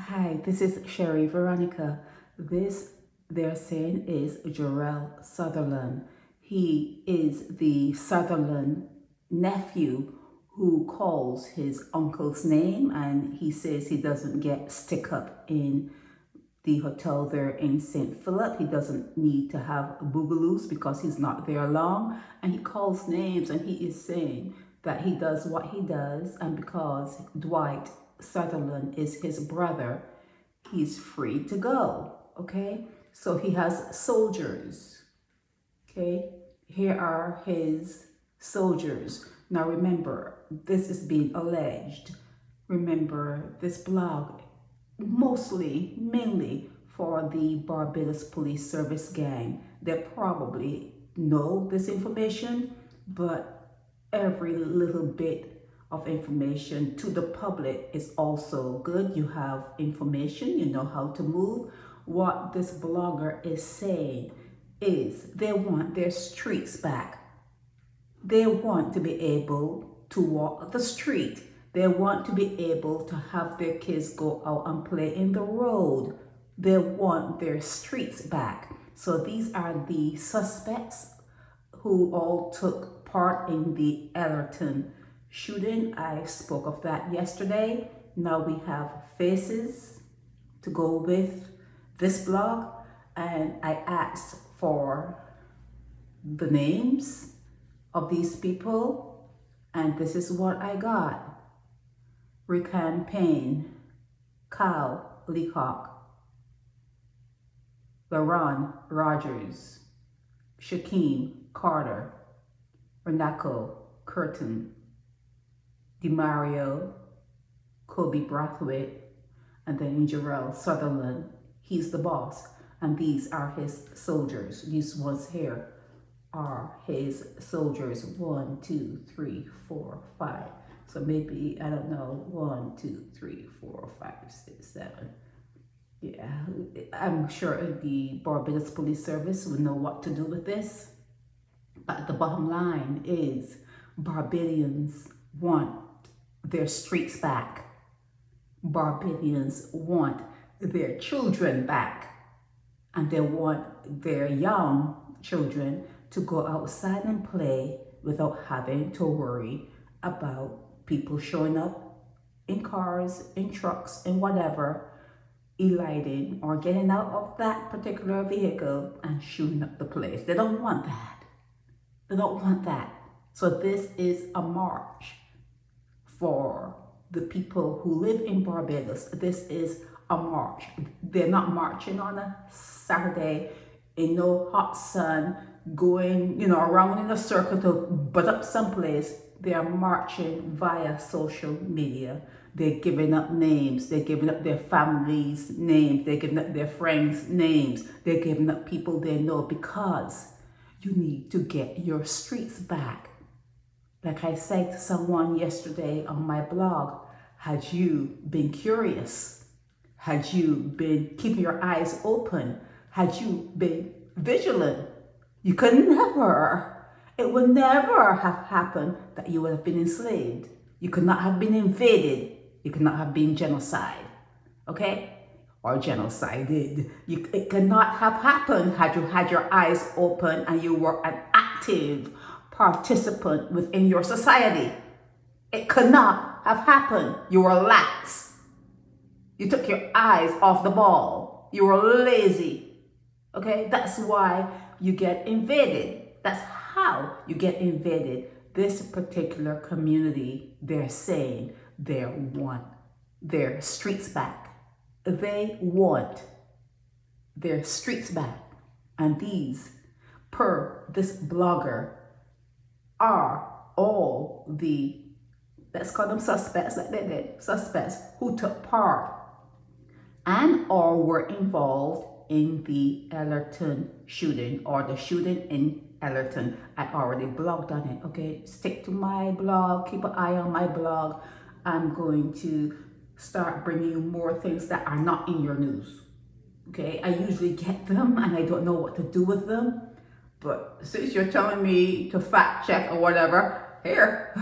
Hi, this is Sherry Veronica. This, they're saying, is Jarell Sutherland. He is the Sutherland nephew who calls his uncle's name, and he says he doesn't get stick up in the hotel there in St. Philip. He doesn't need to have boogaloo's because he's not there long, and he calls names, and he is saying that he does what he does, and because Dwight Sutherland is his brother, he's free to go. Okay, so he has soldiers. Okay, here are his soldiers. Now remember, this is being alleged. Remember, this blog mainly for the Barbados Police Service gang. They probably know this information, but every little bit of information to the public is also good. You have information, you know how to move. What this blogger is saying is they want their streets back. They want to be able to walk the street. They want to be able to have their kids go out and play in the road. They want their streets back. So these are the suspects who all took part in the Ellerton shooting. I spoke of that yesterday. Now we have faces to go with this blog, and I asked for the names of these people, and this is what I got. Repaying, Kyle Leacock, LaRon Rogers, Shaquem Carter, Renako Curtin, DeMario, Kobe Brathwaite, and then Jarell Sutherland. He's the boss, and these are his soldiers. These ones here are his soldiers. 1, 2, 3, 4, 5. So maybe, I don't know, 1, 2, 3, 4, 5, 6, 7. Yeah, I'm sure the Barbados Police Service will know what to do with this. But the bottom line is Barbadians want their streets back. Barbadians want their children back. And they want their young children to go outside and play without having to worry about people showing up in cars, in trucks, in whatever, eliding or getting out of that particular vehicle and shooting up the place. They don't want that. They don't want that. So this is a march for the people who live in Barbados. This is a march. They're not marching on a Saturday in no hot sun, going, around in a circle to butt up someplace. They are marching via social media. They're giving up names. They're giving up their families' names. They're giving up their friends' names. They're giving up people they know because you need to get your streets back. Like I said to someone yesterday on my blog, had you been curious, had you been keeping your eyes open, had you been vigilant, you could never, it would never have happened that you would have been enslaved. You could not have been invaded. You could not have been genocide, okay? Or genocided. It could not have happened had you had your eyes open and you were an active participant within your society. It could not have happened. You were lax. You took your eyes off the ball. You were lazy. Okay, that's why you get invaded. That's how you get invaded. This particular community, they're saying they want their streets back. They want their streets back. And these, per this blogger, are all the, let's call them suspects, like they did, suspects who took part and or were involved in the Ellerton shooting, or the shooting in Ellerton. I already blogged on it, okay? Stick to my blog, keep an eye on my blog. I'm going to start bringing you more things that are not in your news, okay? I usually get them and I don't know what to do with them, but since you're telling me to fact check or whatever, here,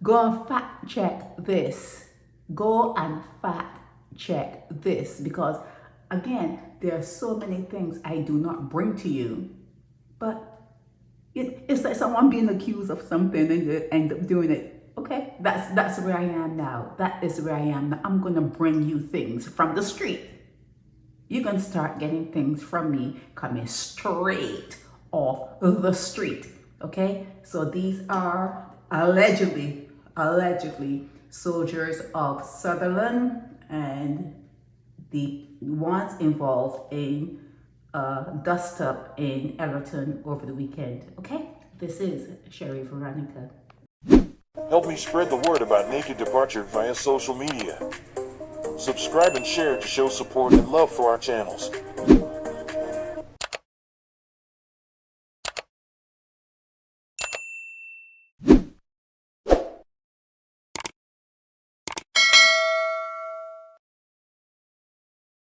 go and fact check this. Go and fact check this, because again, there are so many things I do not bring to you, but it's like someone being accused of something and they end up doing it. Okay, that's where I am now. That is where I am now. I'm gonna bring you things from the street. You're gonna start getting things from me coming straight off the street. Okay, so these are allegedly soldiers of Sutherland and the ones involved in dust up in Ellerton over the weekend. Okay, this is Sherry Veronica. Help me spread the word about Naked Departure via social media. Subscribe and share to show support and love for our channels.